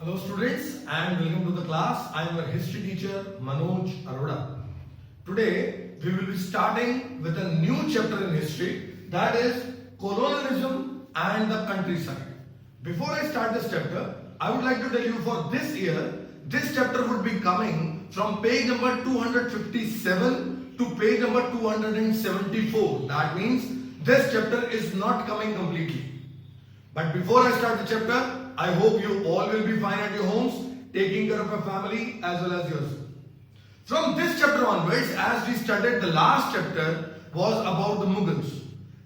Hello students and welcome to the class. I am your history teacher Manoj Arora. Today we will be starting with a new chapter in history, that is colonialism and the countryside. Before I start this chapter, I would like to tell you for this year, this chapter would be coming from page number 257 to page number 274. That means this chapter is not coming completely. But before I start the chapter, I hope you all will be fine at your homes, taking care of your family as well as yourself. From this chapter onwards, as we studied, the last chapter was about the Mughals.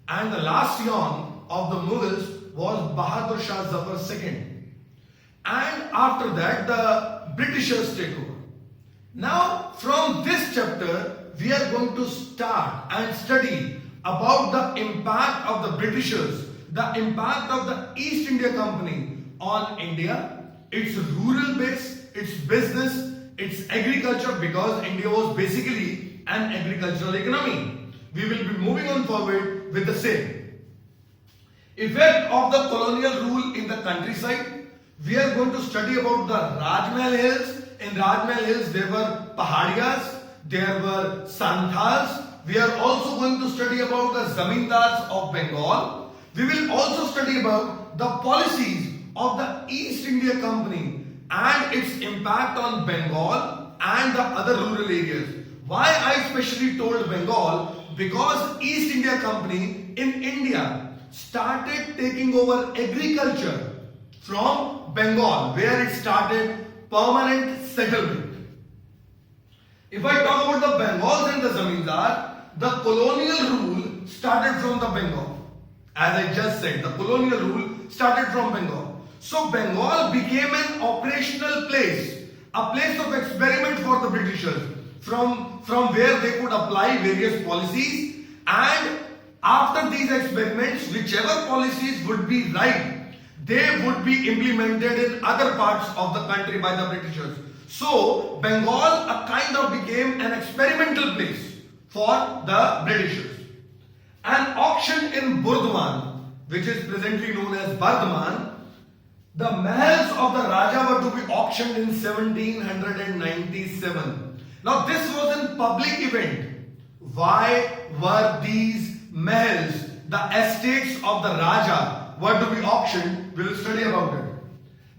And the last scion of the Mughals was Bahadur Shah Zafar II. And after that, the Britishers take over. Now, from this chapter, we are going to start and study about the impact of the Britishers, the impact of the East India Company on India, its rural base, its business, its agriculture, because India was basically an agricultural economy. We will be moving on forward with the same. Effect of the colonial rule in the countryside. We are going to study about the Rajmahal Hills. In Rajmahal Hills there were Pahadiyas, there were Santals. We are also going to study about the Zamindars of Bengal. We will also study about the policies of the East India Company and its impact on Bengal and the other rural areas. Why I specially told Bengal? Because East India Company in India started taking over agriculture from Bengal, where it started permanent settlement. If I talk about the Bengals and the Zamindar, the colonial rule started from the Bengal. As I just said, the colonial rule started from Bengal. So Bengal became an operational place, a place of experiment for the Britishers, from where they could apply various policies, and after these experiments, whichever policies would be right, they would be implemented in other parts of the country by the Britishers. So Bengal kind of became an experimental place for the Britishers. An auction in Burdwan, which is presently known as Bardhaman, the mahals of the Raja were to be auctioned in 1797. Now this was a public event. Why were these mahals, the estates of the Raja, were to be auctioned? We will study about it.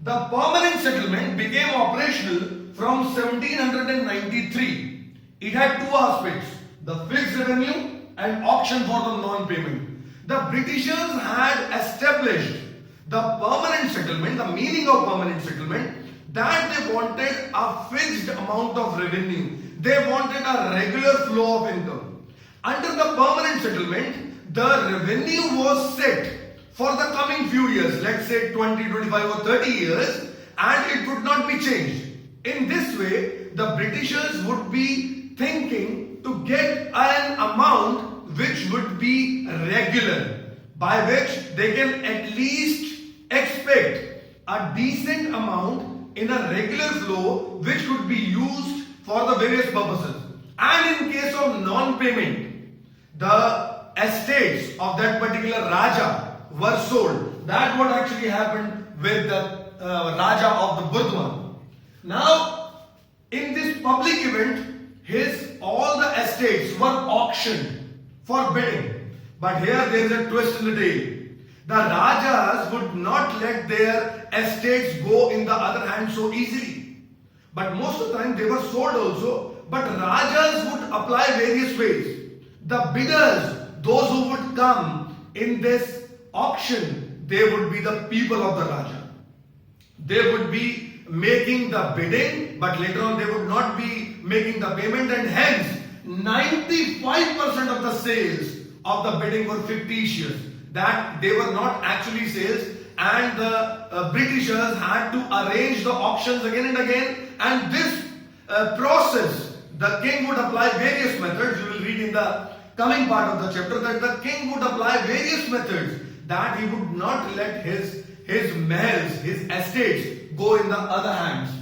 The permanent settlement became operational from 1793. It had two aspects, the fixed revenue and auction for the non-payment. The Britishers had established the permanent settlement, the meaning of permanent settlement, that they wanted a fixed amount of revenue. They wanted a regular flow of income. Under the permanent settlement, the revenue was set for the coming few years, let's say 20, 25 or 30 years, and it would not be changed. In this way, the Britishers would be thinking to get an amount which would be regular, by which they can at least expect a decent amount in a regular flow which could be used for the various purposes. And in case of non-payment, the estates of that particular Raja were sold. That what actually happened with the Raja of the Burdwan. Now, in this public event, all the estates were auctioned for bidding. But here there is a twist in the tale. The Rajas would not let their estates go in the other hand so easily. But most of the time they were sold also. But Rajas would apply various ways. The bidders, those who would come in this auction, they would be the people of the Raja. They would be making the bidding, but later on they would not be making the payment, and hence 95% of the sales of the bidding were fictitious. That they were not actually sales, and the Britishers had to arrange the auctions again and again, and this process, the king would apply various methods. You will read in the coming part of the chapter that the king would apply various methods, that he would not let his mahals, his estates go in the other hands.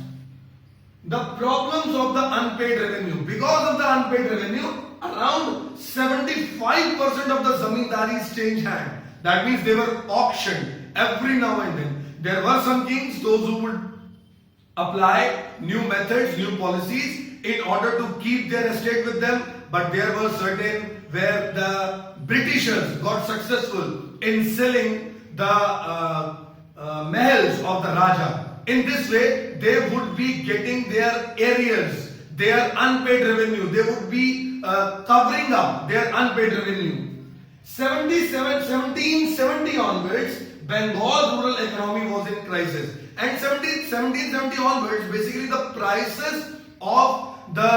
The problems of the unpaid revenue. Because of the unpaid revenue, around 75% of the zamindaris changed hand. That means they were auctioned every now and then. There were some kings, those who would apply new methods, new policies in order to keep their estate with them. But there were certain where the Britishers got successful in selling the mahals of the Raja. In this way, they would be getting their arrears, their unpaid revenue. They would be covering up their unpaid revenue. 1770 onwards, Bengal rural economy was in crisis. And 1770 onwards, basically the prices of the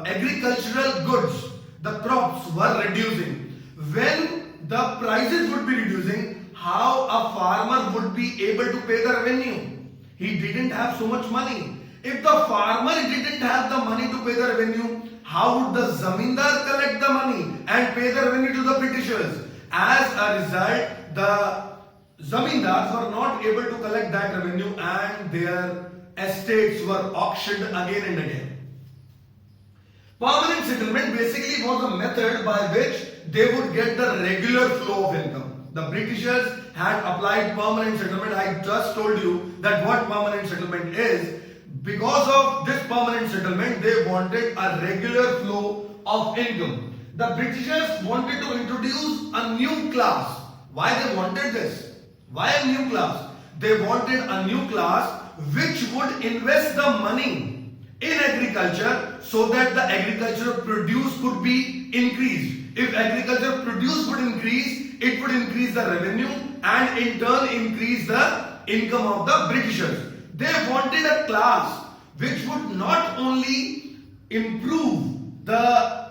agricultural goods, the crops were reducing. When the prices would be reducing, how a farmer would be able to pay the revenue? He didn't have so much money. If the farmer didn't have the money to pay the revenue, how would the zamindar collect the money and pay the revenue to the Britishers? As a result, the zamindars were not able to collect that revenue and their estates were auctioned again and again. Permanent settlement basically was a method by which they would get the regular flow of income. The Britishers had applied permanent settlement. I just told you that what permanent settlement is. Because of this permanent settlement, they wanted a regular flow of income. The Britishers wanted to introduce a new class. Why they wanted this? Why a new class? They wanted a new class which would invest the money in agriculture so that the agricultural produce could be increased. If agricultural produce would increase, it would increase the revenue and in turn increase the income of the Britishers. They wanted a class which would not only improve the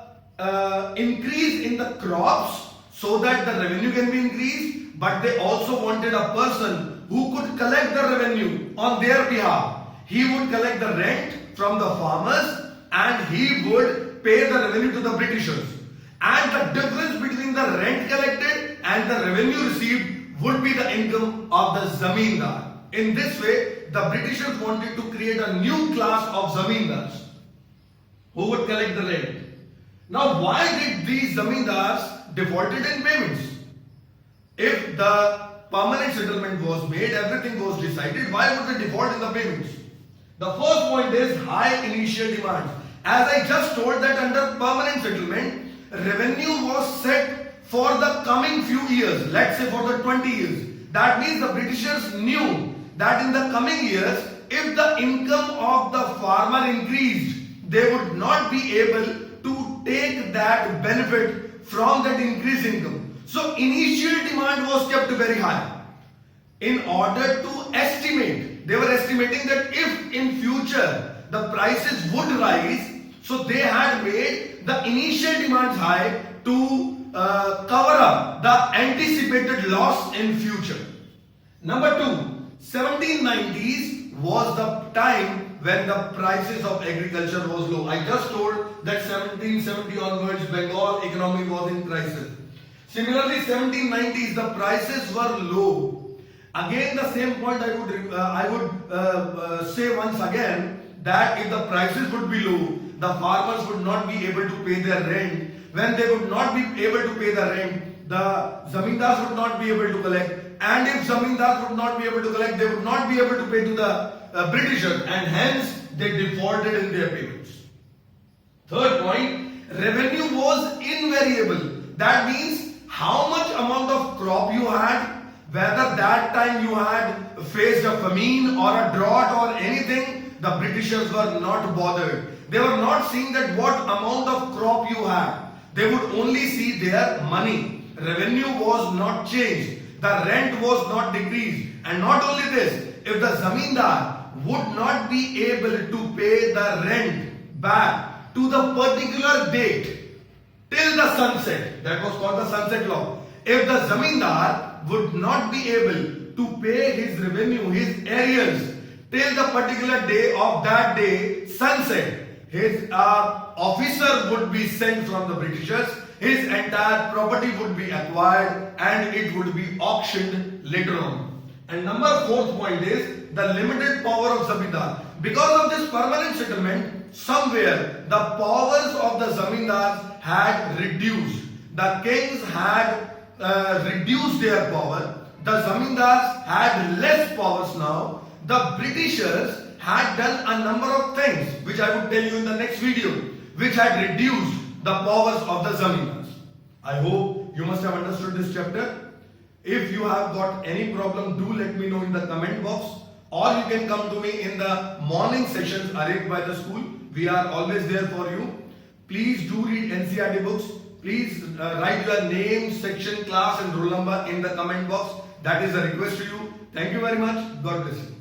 increase in the crops so that the revenue can be increased, but they also wanted a person who could collect the revenue on their behalf. He would collect the rent from the farmers and he would pay the revenue to the Britishers. And the difference between the rent collected and the revenue received would be the income of the zamindar. In this way, the Britishers wanted to create a new class of zamindars who would collect the rent. Now, why did these zamindars defaulted in payments? If the permanent settlement was made, everything was decided, why would they default in the payments? The first point is high initial demands. As I just told that under permanent settlement, revenue was set for the coming few years, let's say for the 20 years. That means the Britishers knew that in the coming years, if the income of the farmer increased, they would not be able to take that benefit from that increased income. So initial demand was kept very high. In order to estimate, they were estimating that if in future the prices would rise, so they had made the initial demands high to cover up the anticipated loss in future. Number two, 1790s was the time when the prices of agriculture was low. I just told that 1770 onwards Bengal economy was in crisis. Similarly, 1790s the prices were low. Again, the same point I would say once again that if the prices would be low, the farmers would not be able to pay their rent. When they would not be able to pay the rent, the zamindars would not be able to collect. And if zamindars would not be able to collect, they would not be able to pay to the Britishers, and hence they defaulted in their payments. Third point, revenue was invariable. That means how much amount of crop you had, whether that time you had faced a famine or a drought or anything, the Britishers were not bothered. They were not seeing that what amount of crop you had. They would only see their money. Revenue was not changed. The rent was not decreased. And not only this, if the zamindar would not be able to pay the rent back to the particular date till the sunset, that was called the sunset law. If the zamindar would not be able to pay his revenue, his arrears till the particular day of that day, sunset, his officer would be sent from the Britishers, his entire property would be acquired and it would be auctioned later on. And number fourth point is the limited power of zamindar. Because of this permanent settlement, somewhere the powers of the zamindars had reduced. The kings had reduced their power. The zamindars had less powers now. The Britishers had done a number of things which I would tell you in the next video, which had reduced the powers of the Zamindars. I hope you must have understood this chapter. If you have got any problem, do let me know in the comment box, or you can come to me in the morning sessions arranged by the school. We are always there for you. Please do read NCERT books. Please write your name, section, class and roll number in the comment box. That is a request to you. Thank you very much. God bless you.